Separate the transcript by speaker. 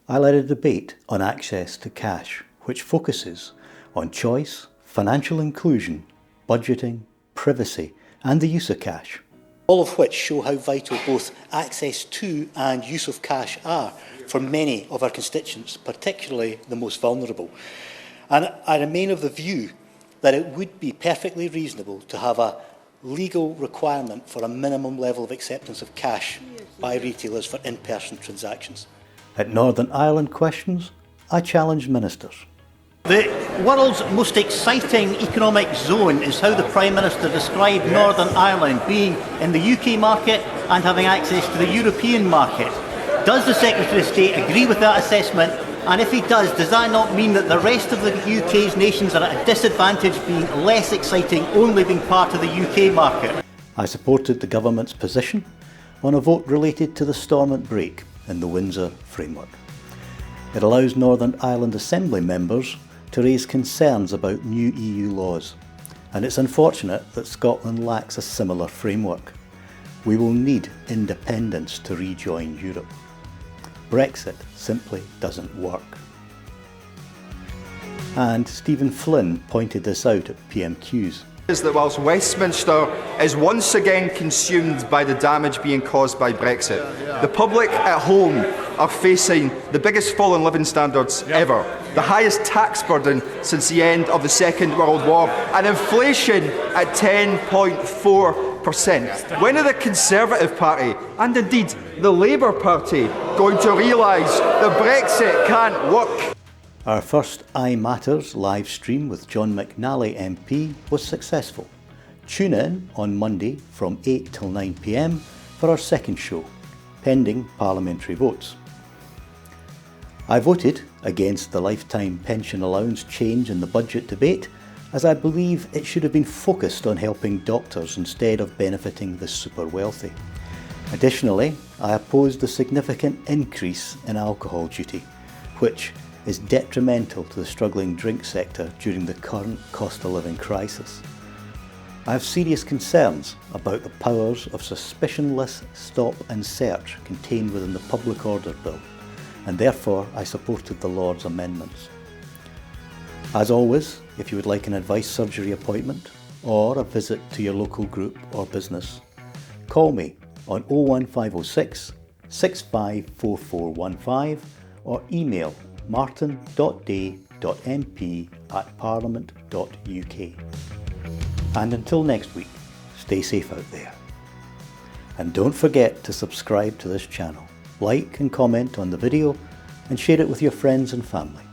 Speaker 1: I led a debate on access to cash, which focuses on choice, financial inclusion, budgeting, privacy, and the use of cash. All of which show how vital both access to and use of cash are for many of our constituents, particularly the most vulnerable. And I remain of the view that it would be perfectly reasonable to have a legal requirement for a minimum level of acceptance of cash by retailers for in-person transactions. At Northern Ireland Questions, I challenged ministers. The world's most exciting economic zone is how the Prime Minister described Northern Ireland being in the UK market and having access to the European market. Does the Secretary of State agree with that assessment? And if he does that not mean that the rest of the UK's nations are at a disadvantage, being less exciting only being part of the UK market? I supported the government's position on a vote related to the Stormont Brake in the Windsor framework. It allows Northern Ireland Assembly members to raise concerns about new EU laws, and it's unfortunate that Scotland lacks a similar framework. We will need independence to rejoin Europe. Brexit simply doesn't work. And Stephen Flynn pointed this out at PMQs.
Speaker 2: Is that whilst Westminster is once again consumed by the damage being caused by Brexit, the public at home are facing the biggest fall in living standards ever, the highest tax burden since the end of the Second World War, and inflation at 10.4%. When are the Conservative Party, and indeed the Labour Party, going to realise that Brexit can't work?
Speaker 1: Our first iMatters live stream with John McNally MP was successful. Tune in on Monday from 8 till 9 PM for our second show, pending parliamentary votes. I voted against the lifetime pension allowance change in the budget debate, as I believe it should have been focused on helping doctors instead of benefiting the super wealthy. Additionally, I opposed the significant increase in alcohol duty, which is detrimental to the struggling drink sector during the current cost of living crisis. I have serious concerns about the powers of suspicionless stop and search contained within the Public Order Bill, and therefore I supported the Lord's amendments. As always, if you would like an advice surgery appointment or a visit to your local group or business, call me on 01506 654415 or email martyn.day.mp@parliament.uk. And until next week, stay safe out there. And don't forget to subscribe to this channel, like and comment on the video, and share it with your friends and family.